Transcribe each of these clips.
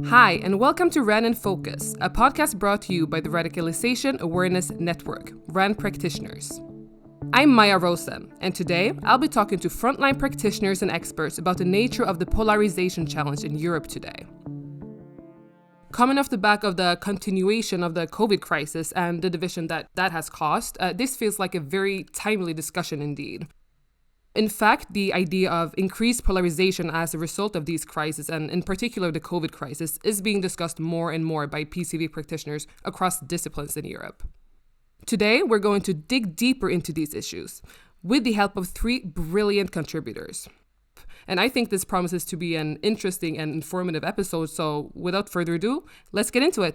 Hi, and welcome to RAN in Focus, a podcast brought to you by the Radicalization Awareness Network, RAN practitioners. I'm Maya Rosa, and today I'll be talking to frontline practitioners and experts about the nature of the polarization challenge in Europe today. Coming off the back of the continuation of the COVID crisis and the division that has caused, this feels like a very timely discussion indeed. In fact, the idea of increased polarization as a result of these crises, and in particular the COVID crisis, is being discussed more and more by PCV practitioners across disciplines in Europe. Today, we're going to dig deeper into these issues with the help of three brilliant contributors. And I think this promises to be an interesting and informative episode, so without further ado, let's get into it.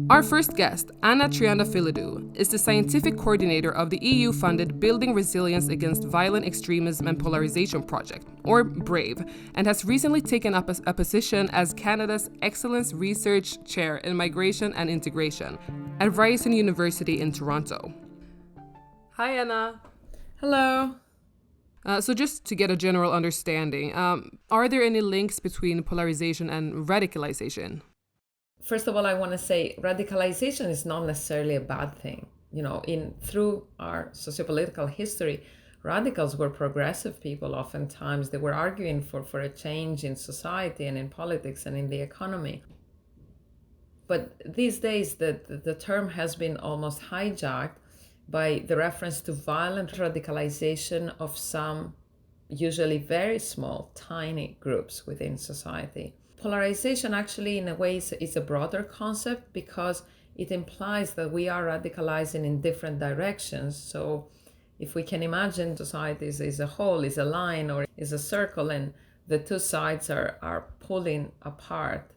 Our first guest, Anna Triandafilidou, is the scientific coordinator of the EU-funded Building Resilience Against Violent Extremism and Polarization project, or BRAVE, and has recently taken up a position as Canada's Excellence Research Chair in Migration and Integration at Ryerson University in Toronto. Hi, Anna. Hello. So just to get a general understanding, are there any links between polarization and radicalization? First of all, I want to say radicalization is not necessarily a bad thing. Through our sociopolitical history, radicals were progressive people. Oftentimes, they were arguing for a change in society and in politics and in the economy. But these days, the term has been almost hijacked by the reference to violent radicalization of some, usually very small, tiny groups within society. Polarization actually, in a way, is a broader concept because it implies that we are radicalizing in different directions. So if we can imagine society is a whole, is a line, or is a circle, and the two sides are pulling apart.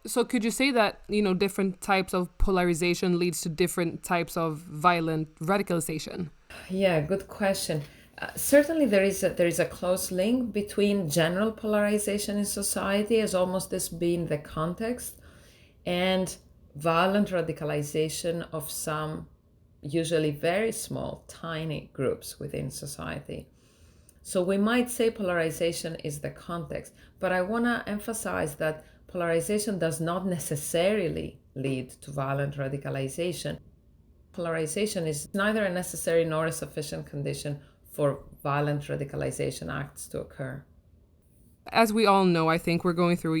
So could you say that, different types of polarization leads to different types of violent radicalization? Yeah, good question. Certainly there is a close link between general polarization in society, as almost this being the context, and violent radicalization of some, usually very small, tiny groups within society. So we might say polarization is the context, but I want to emphasize that polarization does not necessarily lead to violent radicalization. Polarization is neither a necessary nor a sufficient condition for violent radicalization acts to occur. As we all know, I think we're going through,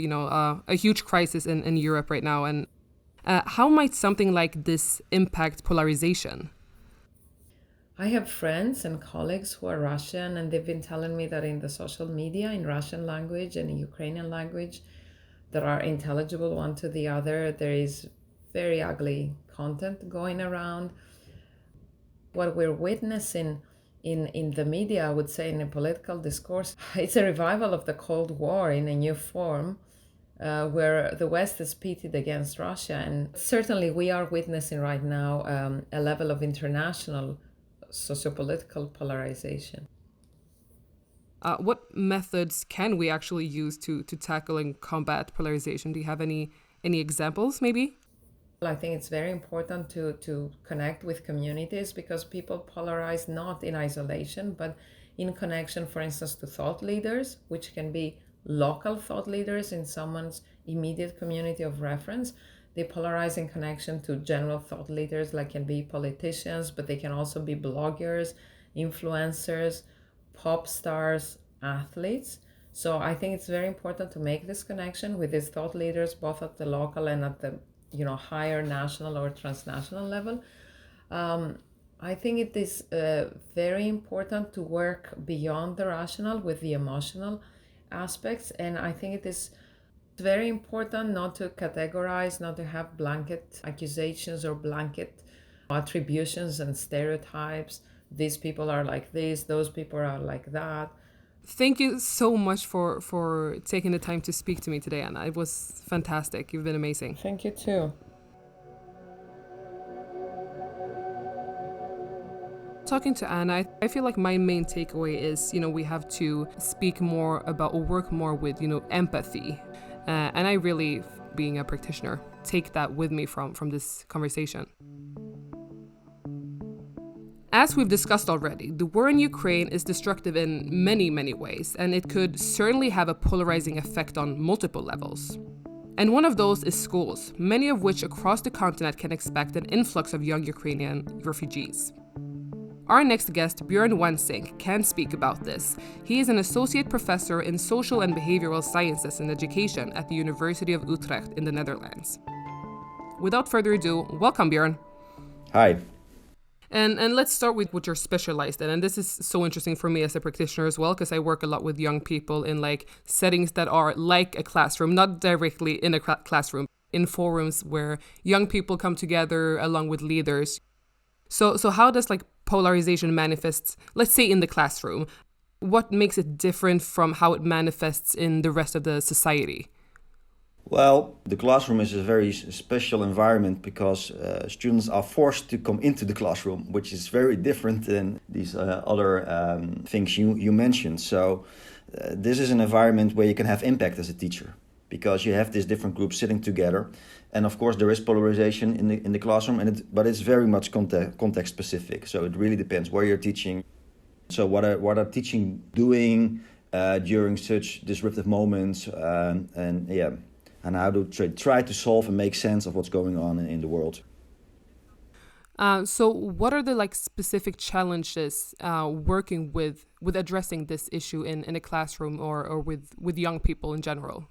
a huge crisis in Europe right now. And how might something like this impact polarization? I have friends and colleagues who are Russian, and they've been telling me that in the social media, in Russian language and in Ukrainian language, that are intelligible one to the other, there is very ugly content going around. What we're witnessing in the media, I would say in a political discourse, it's a revival of the Cold War in a new form, where the West is pitted against Russia. And certainly we are witnessing right now a level of international sociopolitical polarization. What methods can we actually use to tackle and combat polarization? Do you have any examples, maybe? I think it's very important to connect with communities because people polarize not in isolation, but in connection, for instance, to thought leaders, which can be local thought leaders in someone's immediate community of reference. They polarize in connection to general thought leaders, like can be politicians, but they can also be bloggers, influencers, pop stars, athletes. So I think it's very important to make this connection with these thought leaders, both at the local and at the higher national or transnational level. I think it is very important to work beyond the rational with the emotional aspects. And I think it is very important not to categorize, not to have blanket accusations or blanket attributions and stereotypes. These people are like this, those people are like that. Thank you so much for taking the time to speak to me today, Anna. It was fantastic. You've been amazing. Thank you too. Talking to Anna, I feel like my main takeaway is, we have to speak more about or work more with, empathy. And I really, being a practitioner, take that with me from this conversation. as we've discussed already, the war in Ukraine is destructive in many, many ways, and it could certainly have a polarizing effect on multiple levels. And one of those is schools, many of which across the continent can expect an influx of young Ukrainian refugees. Our next guest, Björn Wansink, can speak about this. He is an associate professor in social and behavioral sciences and education at the University of Utrecht in the Netherlands. Without further ado, welcome, Björn. Hi. And let's start with what you're specialized in. And this is so interesting for me as a practitioner as well, because I work a lot with young people in settings that are like a classroom, not directly in a classroom, in forums where young people come together along with leaders. So how does polarization manifests, let's say in the classroom? What makes it different from how it manifests in the rest of the society? Well, the classroom is a very special environment because students are forced to come into the classroom, which is very different than these other things you mentioned. So this is an environment where you can have impact as a teacher because you have these different groups sitting together. And of course, there is polarization in the classroom, but it's very much context specific. So it really depends where you're teaching. So what are teaching doing during such disruptive moments and how to try to solve and make sense of what's going on in the world. So what are the specific challenges working with addressing this issue in a classroom or with young people in general?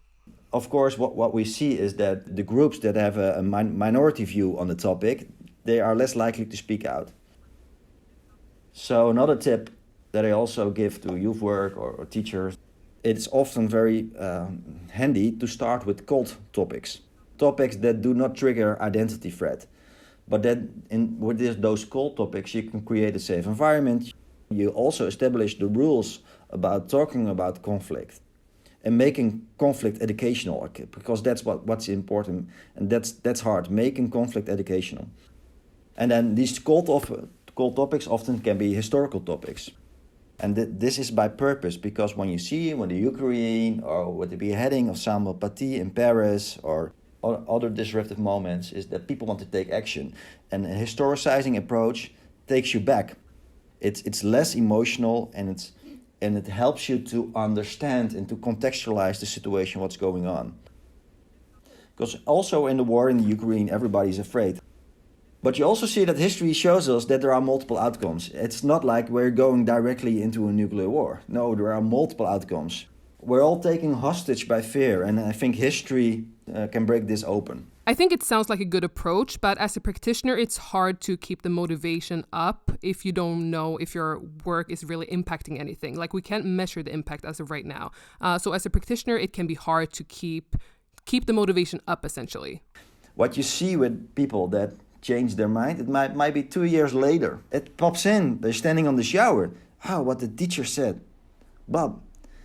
Of course, what we see is that the groups that have a minority view on the topic, they are less likely to speak out. So another tip that I also give to youth work or teachers, it's often very handy to start with cold topics that do not trigger identity threat. But then with those cold topics, you can create a safe environment. You also establish the rules about talking about conflict and making conflict educational, because that's what's important, and that's hard, making conflict educational. And then these cold topics often can be historical topics. And this is by purpose, because when the Ukraine or with the beheading of Samuel Paty in Paris or other disruptive moments, is that people want to take action. And a historicizing approach takes you back. It's less emotional and it helps you to understand and to contextualize the situation, what's going on. Because also in the war in the Ukraine, everybody's afraid. But you also see that history shows us that there are multiple outcomes. It's not like we're going directly into a nuclear war. No, there are multiple outcomes. We're all taken hostage by fear, and I think history can break this open. I think it sounds like a good approach, but as a practitioner, it's hard to keep the motivation up if you don't know if your work is really impacting anything. We can't measure the impact as of right now. So as a practitioner, it can be hard to keep the motivation up, essentially. What you see with people that change their mind, it might be 2 years later. It pops in, they're standing on the shower. What the teacher said. Bob.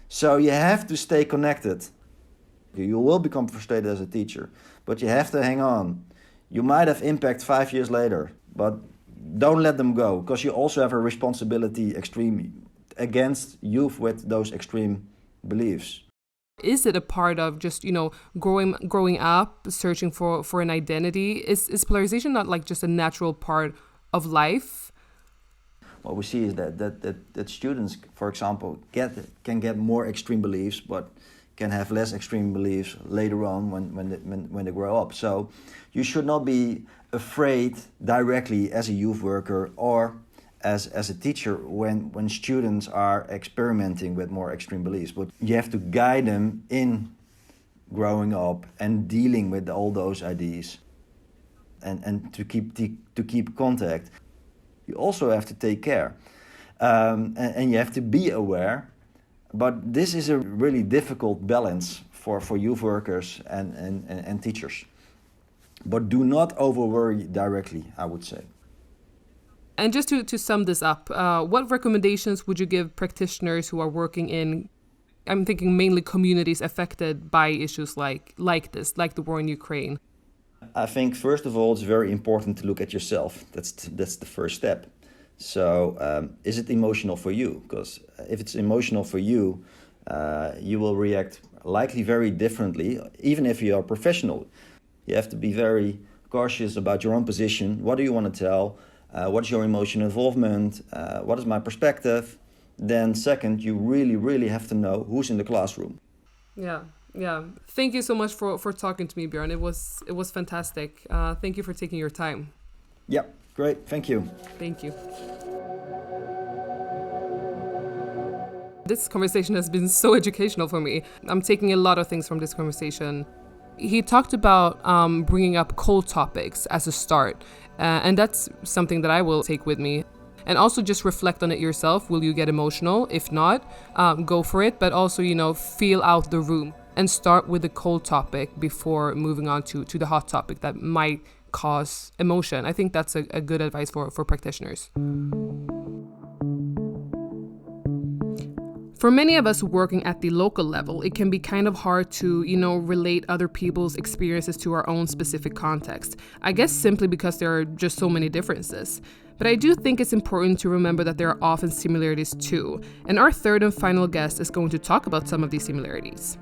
So you have to stay connected. You will become frustrated as a teacher, but you have to hang on. You might have impact 5 years later, but don't let them go, because you also have a responsibility against youth with those extreme beliefs. Is it a part of just, growing up, searching for an identity? Is polarization not just a natural part of life? What we see is that students, for example, can get more extreme beliefs, but can have less extreme beliefs later on when they grow up. So you should not be afraid directly as a youth worker or as a teacher when students are experimenting with more extreme beliefs. But you have to guide them in growing up and dealing with all those ideas and to keep contact. You also have to take care and you have to be aware. But this is a really difficult balance for youth workers and teachers. But do not over-worry directly, I would say. And just to sum this up, what recommendations would you give practitioners who are working in, I'm thinking mainly communities affected by issues like this, like the war in Ukraine? I think, first of all, it's very important to look at yourself. That's the first step. So is it emotional for you? Because if it's emotional for you, you will react likely very differently, even if you are professional. You have to be very cautious about your own position. What do you want to tell? What is your emotional involvement? What is my perspective? Then second, you really, really have to know who's in the classroom. Yeah, yeah. Thank you so much for talking to me, Björn. It was fantastic. Thank you for taking your time. Yeah, great. Thank you. Thank you. This conversation has been so educational for me. I'm taking a lot of things from this conversation. He talked about bringing up cold topics as a start, and that's something that I will take with me. And also just reflect on it yourself. Will you get emotional? If not, go for it. But also, feel out the room and start with the cold topic before moving on to the hot topic that might cause emotion. I think that's a good advice for practitioners. For many of us working at the local level, it can be kind of hard to, relate other people's experiences to our own specific context. I guess simply because there are just so many differences. But I do think it's important to remember that there are often similarities too. And our third and final guest is going to talk about some of these similarities.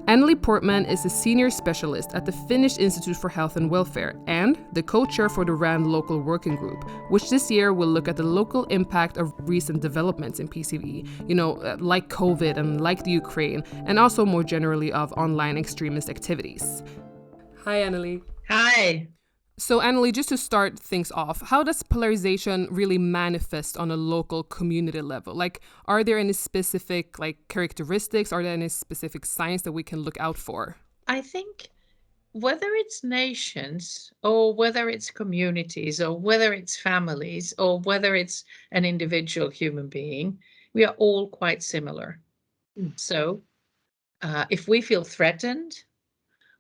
Anneli Portman is a senior specialist at the Finnish Institute for Health and Welfare and the co-chair for the RAND Local Working Group, which this year will look at the local impact of recent developments in PCV, like COVID and like the Ukraine, and also more generally of online extremist activities. Hi, Anneli. Hi. So, Anneli, just to start things off, how does polarization really manifest on a local community level? Like, are there any specific characteristics? Are there any specific signs that we can look out for? I think whether it's nations or whether it's communities or whether it's families or whether it's an individual human being, we are all quite similar. So if we feel threatened,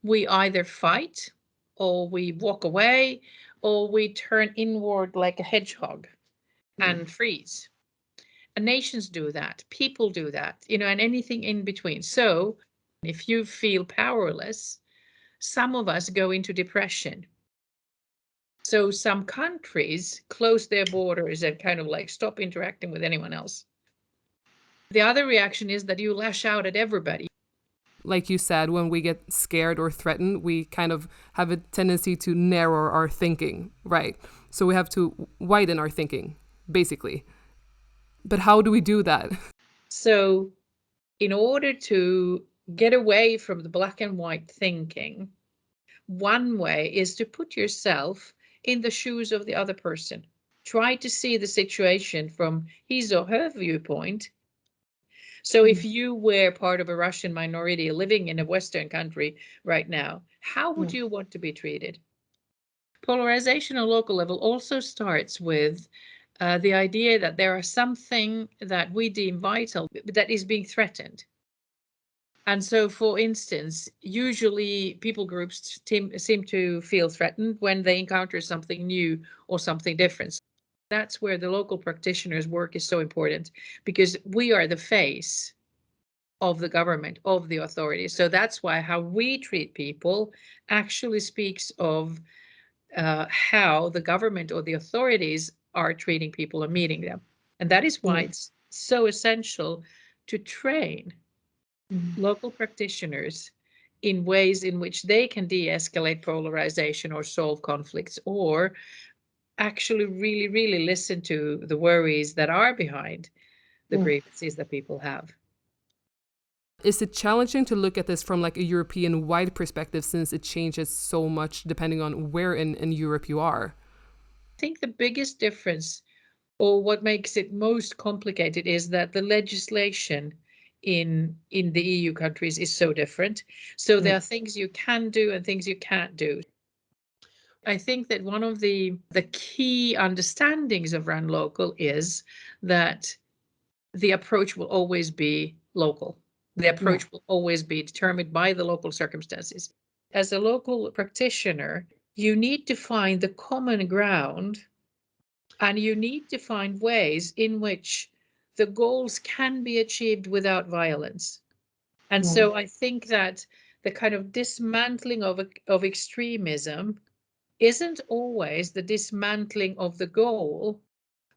we either fight or we walk away or we turn inward like a hedgehog and freeze. And nations do that, people do that, and anything in between. So if you feel powerless, some of us go into depression. So some countries close their borders and kind of stop interacting with anyone else. The other reaction is that you lash out at everybody. Like you said, when we get scared or threatened, we kind of have a tendency to narrow our thinking, right? So we have to widen our thinking, basically. But how do we do that? So in order to get away from the black and white thinking, one way is to put yourself in the shoes of the other person. Try to see the situation from his or her viewpoint. So if you were part of a Russian minority living in a Western country right now, how would you want to be treated? Polarization on local level also starts with the idea that there are something that we deem vital that is being threatened. And so, for instance, usually people groups seem to feel threatened when they encounter something new or something different. That's where the local practitioners' work is so important, because we are the face of the government, of the authorities. So that's why how we treat people actually speaks of how the government or the authorities are treating people and meeting them. And that is why it's so essential to train local practitioners in ways in which they can de-escalate polarization or solve conflicts, or actually really, really listen to the worries that are behind the grievances that people have. Is it challenging to look at this from a European-wide perspective, since it changes so much depending on where in Europe you are? I think the biggest difference, or what makes it most complicated, is that the legislation in the EU countries is so different. So there are things you can do and things you can't do. I think that one of the key understandings of RAND Local is that the approach will always be local. The approach will always be determined by the local circumstances. As a local practitioner, you need to find the common ground, and you need to find ways in which the goals can be achieved without violence. And so I think that the kind of dismantling of extremism isn't always the dismantling of the goal,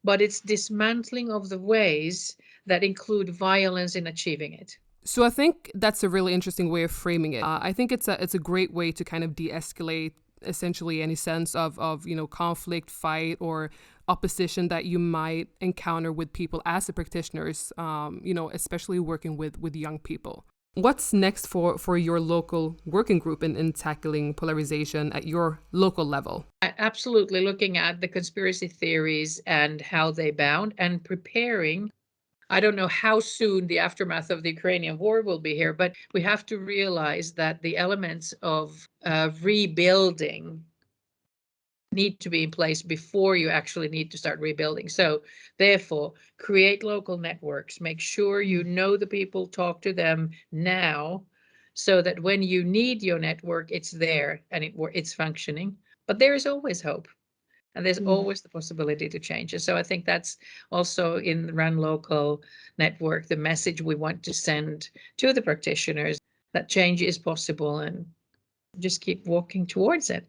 but it's dismantling of the ways that include violence in achieving it. So I think that's a really interesting way of framing it. I think it's a great way to kind of de-escalate essentially any sense of conflict, fight, or opposition that you might encounter with people as a practitioners, especially working with young people. What's next for your local working group in tackling polarization at your local level? Absolutely, looking at the conspiracy theories and how they bound and preparing. I don't know how soon the aftermath of the Ukrainian war will be here, but we have to realize that the elements of rebuilding need to be in place before you actually need to start rebuilding. So therefore, create local networks, make sure you know the people, talk to them now, so that when you need your network, it's there and it's functioning. But there is always hope. And there's always the possibility to change it. So I think that's also in the Run Local network, the message we want to send to the practitioners, that change is possible and just keep walking towards it.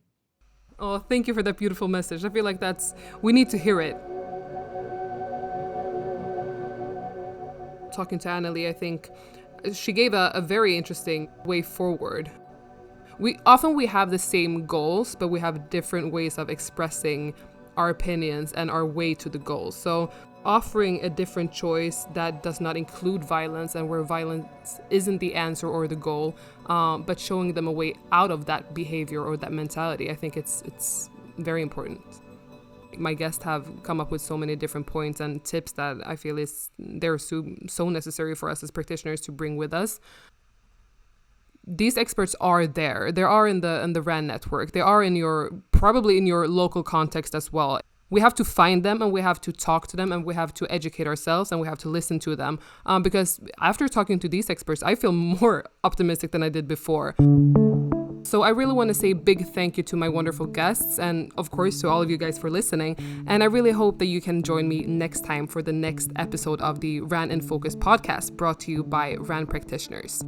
Oh, thank you for that beautiful message. I feel like we need to hear it. Talking to Annalie, I think she gave a very interesting way forward. We have the same goals, but we have different ways of expressing our opinions and our way to the goals. So offering a different choice that does not include violence and where violence isn't the answer or the goal, but showing them a way out of that behavior or that mentality, I think it's very important. My guests have come up with so many different points and tips that I feel they're so necessary for us as practitioners to bring with us. These experts are there. They are in the RAN network. They are probably in your local context as well. We have to find them and we have to talk to them and we have to educate ourselves and we have to listen to them. Because after talking to these experts, I feel more optimistic than I did before. So I really want to say a big thank you to my wonderful guests and of course to all of you guys for listening. And I really hope that you can join me next time for the next episode of the RAN in Focus podcast brought to you by RAN practitioners.